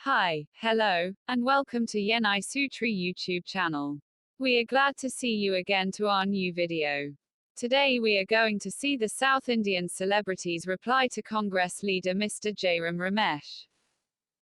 Hi, hello, and welcome to Yenai Sutri YouTube channel. We are glad to see you again to our new video. Today we are going to see the South Indian celebrities reply to Congress leader Mr. Jayram Ramesh.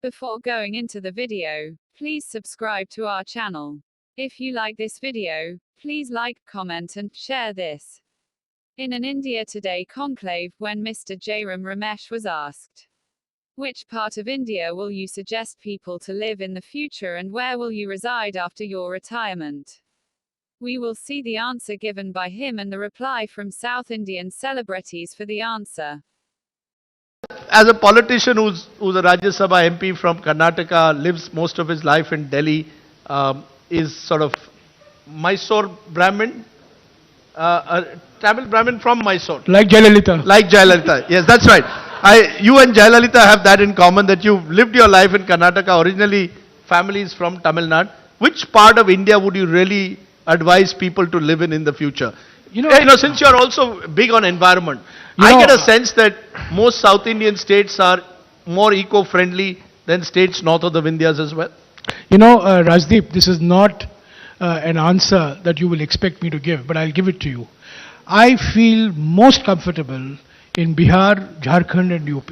Before going into the video, please subscribe to our channel. If you like this video, please like, comment and share this. In an India Today Conclave, when Mr. Jayram Ramesh was asked, which part of India will you suggest people to live in the future and where will you reside after your retirement? We will see the answer given by him and the reply from South Indian celebrities for the answer. As a politician who's a Rajya Sabha MP from Karnataka, lives most of his life in Delhi, is sort of Mysore Brahmin, Tamil Brahmin from Mysore. Like Jayalalitha. Like Jayalalitha, yes, that's right. You and Jayalalitha have that in common, that you've lived your life in Karnataka. Originally, family is from Tamil Nadu. Which part of India would you really advise people to live in the future? Since you're also big on environment, I get a sense that most South Indian states are more eco-friendly than states north of the Vindhyas as well. Rajdeep, this is not an answer that you will expect me to give, but I'll give it to you. I feel most comfortable in Bihar, Jharkhand and UP.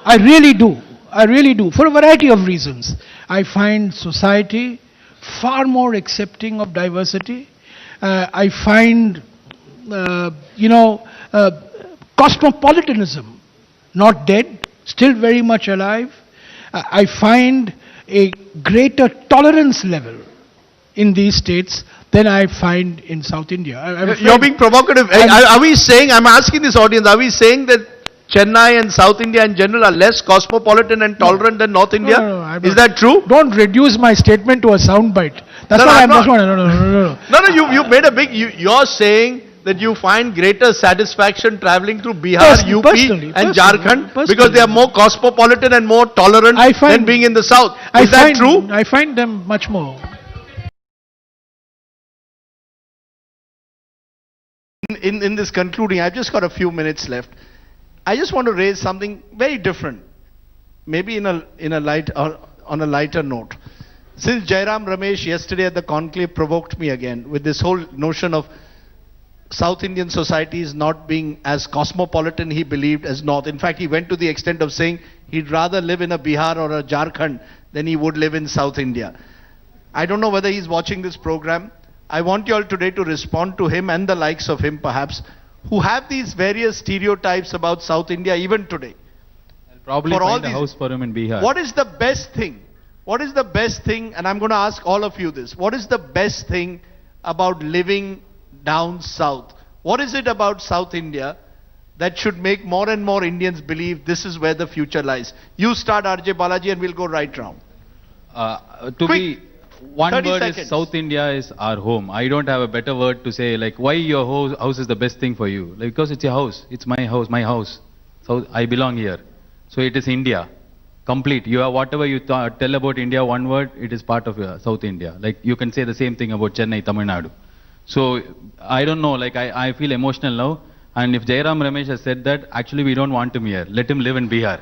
I really do. I really do. For a variety of reasons. I find society far more accepting of diversity. I find, cosmopolitanism not dead, still very much alive. I find a greater tolerance level in these states than I find in South India. You're being provocative. Are we saying, I'm asking this audience, are we saying that Chennai and South India in general are less cosmopolitan and tolerant than North India? No, is that true? Don't reduce my statement to a soundbite. That's No, you made a big, you're saying that you find greater satisfaction traveling through Bihar, UP and Jharkhand because they are more cosmopolitan and more tolerant than being in the South. Is that true? I find them much more. In this concluding, I've just got a few minutes left. I just want to raise something very different, maybe on a lighter note. Since Jayram Ramesh yesterday at the conclave provoked me again with this whole notion of South Indian societies not being as cosmopolitan he believed as North. In fact, he went to the extent of saying he'd rather live in a Bihar or a Jharkhand than he would live in South India. I don't know whether he's watching this program. I want you all today to respond to him and the likes of him perhaps, who have these various stereotypes about South India even today. I'll probably find a house for him in Bihar. What is the best thing? What is the best thing, and I'm going to ask all of you this, what is the best thing about living down south? What is it about South India that should make more and more Indians believe this is where the future lies? You start, RJ Balaji, and we'll go right round. One word seconds. is South India is our home. I don't have a better word to say, like, why your house is the best thing for you. Like, because it's your house. It's my house. So I belong here. So it is India. Complete. You have whatever you tell about India, one word, it is part of South India. Like, you can say the same thing about Chennai, Tamil Nadu. So, I don't know, like, I feel emotional now. And if Jayram Ramesh has said that, actually we don't want him here. Let him live in Bihar.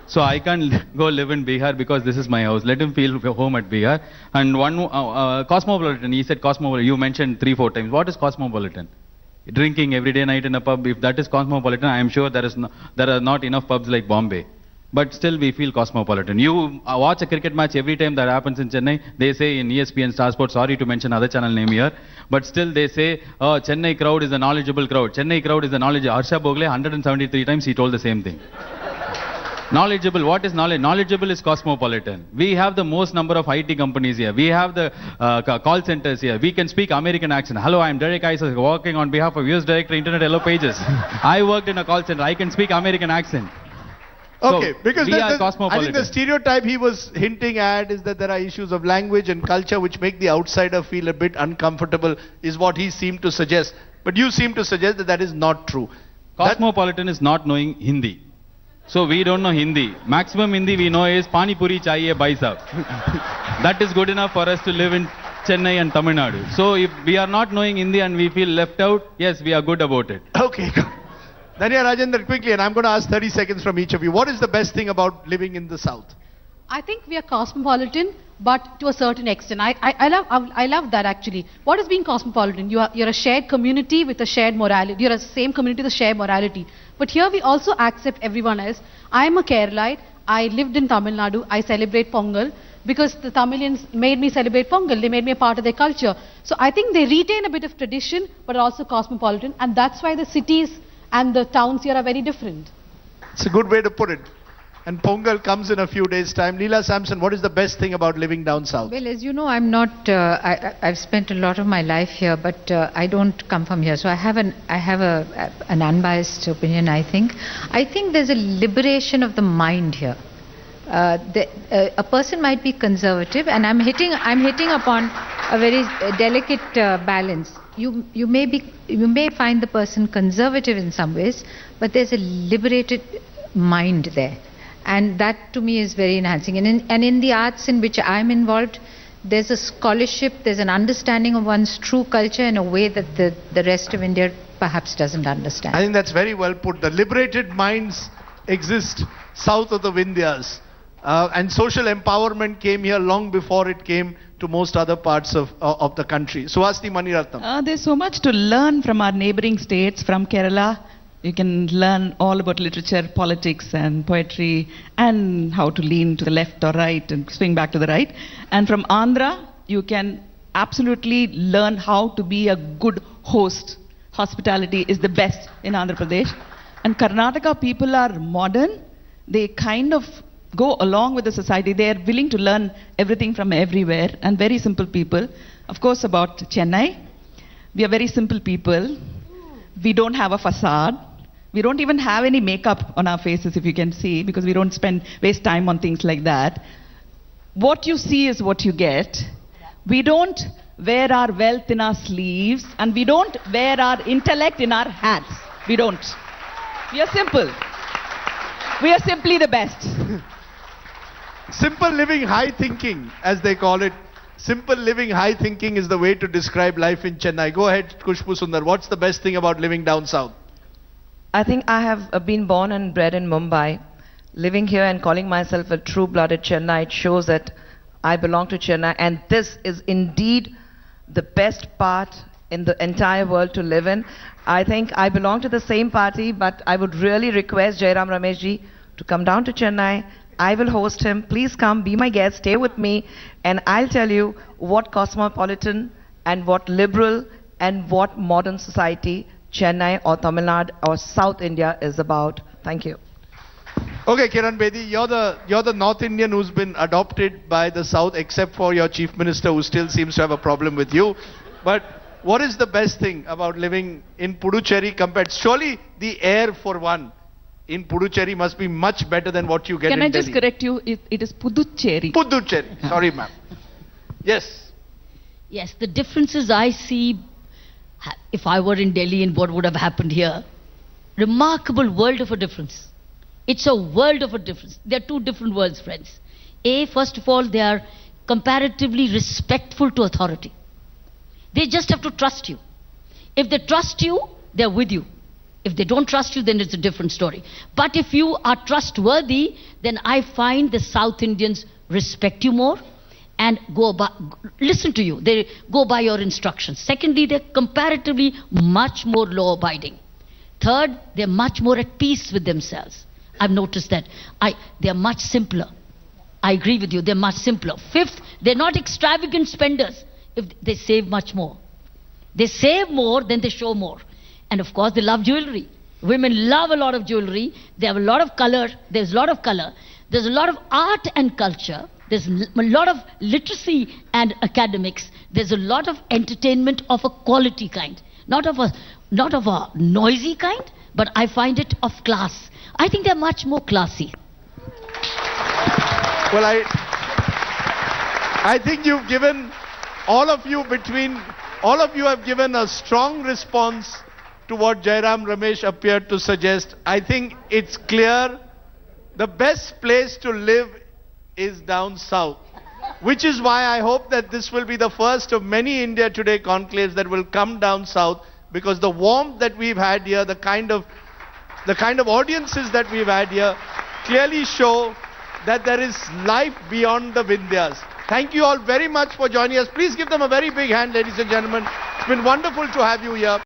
So I can't go live in Bihar because this is my house. Let him feel home at Bihar. And one cosmopolitan, he said cosmopolitan. You mentioned 3-4 times. What is cosmopolitan? Drinking every day night in a pub. If that is cosmopolitan, I am sure there are not enough pubs like Bombay. But still we feel cosmopolitan. You watch a cricket match every time that happens in Chennai. They say in ESPN Star Sports, sorry to mention other channel name here, but still they say, oh, Chennai crowd is a knowledgeable crowd. Chennai crowd is a knowledgeable. Harsha Bogle 173 times he told the same thing. Knowledgeable, what is knowledge? Knowledgeable is cosmopolitan. We have the most number of IT companies here. We have the call centers here. We can speak American accent. Hello, I'm Derek Isaac, working on behalf of US Director Internet Hello Pages. I worked in a call center. I can speak American accent. Okay, so because I think the stereotype he was hinting at is that there are issues of language and culture which make the outsider feel a bit uncomfortable, is what he seemed to suggest. But you seem to suggest that is not true. Cosmopolitan is not knowing Hindi. So we don't know Hindi. Maximum Hindi we know is Pani Puri Chahiye Bhai Sahab. That is good enough for us to live in Chennai and Tamil Nadu. So if we are not knowing Hindi and we feel left out, yes, we are good about it. Okay. Dhanya Rajendra, quickly, and I'm going to ask 30 seconds from each of you. What is the best thing about living in the South? I think we are cosmopolitan, but to a certain extent. I love that actually. What is being cosmopolitan? You're a shared community with a shared morality. You're a same community with a shared morality. But here we also accept everyone else. I am a Keralite. I lived in Tamil Nadu. I celebrate Pongal because the Tamilians made me celebrate Pongal. They made me a part of their culture. So I think they retain a bit of tradition, but also cosmopolitan. And that's why the cities and the towns here are very different. It's a good way to put it. And Pongal comes in a few days' time. Leela Sampson, what is the best thing about living down south? Well, as you know, I'm not. I've spent a lot of my life here, but I don't come from here, so I have an unbiased opinion. I think there's a liberation of the mind here. A person might be conservative, and I'm hitting upon a very delicate balance. You may find the person conservative in some ways, but there's a liberated mind there. And that to me is very enhancing. And in the arts in which I'm involved, there's a scholarship, there's an understanding of one's true culture in a way that the rest of India perhaps doesn't understand. I think that's very well put. The liberated minds exist south of the Vindhyas. And social empowerment came here long before it came to most other parts of the country. Suhasini Maniratnam. There's so much to learn from our neighboring states, from Kerala. You can learn all about literature, politics and poetry and how to lean to the left or right and swing back to the right. And from Andhra, you can absolutely learn how to be a good host. Hospitality is the best in Andhra Pradesh. And Karnataka people are modern. They kind of go along with the society. They are willing to learn everything from everywhere and very simple people. Of course, about Chennai, we are very simple people. We don't have a facade. We don't even have any makeup on our faces, if you can see, because we don't waste time on things like that. What you see is what you get. We don't wear our wealth in our sleeves, and we don't wear our intellect in our hats. We don't. We are simple. We are simply the best. Simple living, high thinking, as they call it. Simple living, high thinking is the way to describe life in Chennai. Go ahead, Kushbu Sundar. What's the best thing about living down south? I think I have been born and bred in Mumbai. Living here and calling myself a true-blooded Chennai shows that I belong to Chennai, and this is indeed the best part in the entire world to live in. I think I belong to the same party, but I would really request Jayram Ramesh ji to come down to Chennai. I will host him. Please come, be my guest, stay with me, and I'll tell you what cosmopolitan and what liberal and what modern society Chennai or Tamil Nadu or South India is about. Thank you. Okay, Kiran Bedi, you're the North Indian who's been adopted by the South, except for your Chief Minister, who still seems to have a problem with you. But what is the best thing about living in Puducherry compared? Surely the air, for one, in Puducherry must be much better than what you get in Delhi. Can I just correct you? It is Puducherry. Puducherry. Sorry, ma'am. Yes. Yes, the differences I see, if I were in Delhi and what would have happened here, remarkable world of a difference. It's a world of a difference. They're two different worlds, friends. First of all, they are comparatively respectful to authority. They just have to trust you. If they trust you, they're with you. If they don't trust you, then it's a different story. But if you are trustworthy, then I find the South Indians respect you more and listen to you. They go by your instructions. Secondly, they're comparatively much more law-abiding. Third, they're much more at peace with themselves. I've noticed that. They're much simpler. I agree with you, they're much simpler. Fifth, they're not extravagant spenders. If they save much more. They save more than they show more. And of course, they love jewelry. Women love a lot of jewelry. They have a lot of color. There's a lot of color. There's a lot of art and culture. There's a lot of literacy and academics. There's a lot of entertainment of a quality kind. Not of a noisy kind, but I find it of class. I think they're much more classy. Well, I think you've given, all of you have given a strong response to what Jayram Ramesh appeared to suggest. I think it's clear the best place to live is down south, which is why I hope that this will be the first of many India Today conclaves that will come down south, because the warmth that we've had here, the kind of audiences that we've had here clearly show that there is life beyond the Vindhyas. Thank you all very much for joining us. Please give them a very big hand, ladies and gentlemen. It's been wonderful to have you here.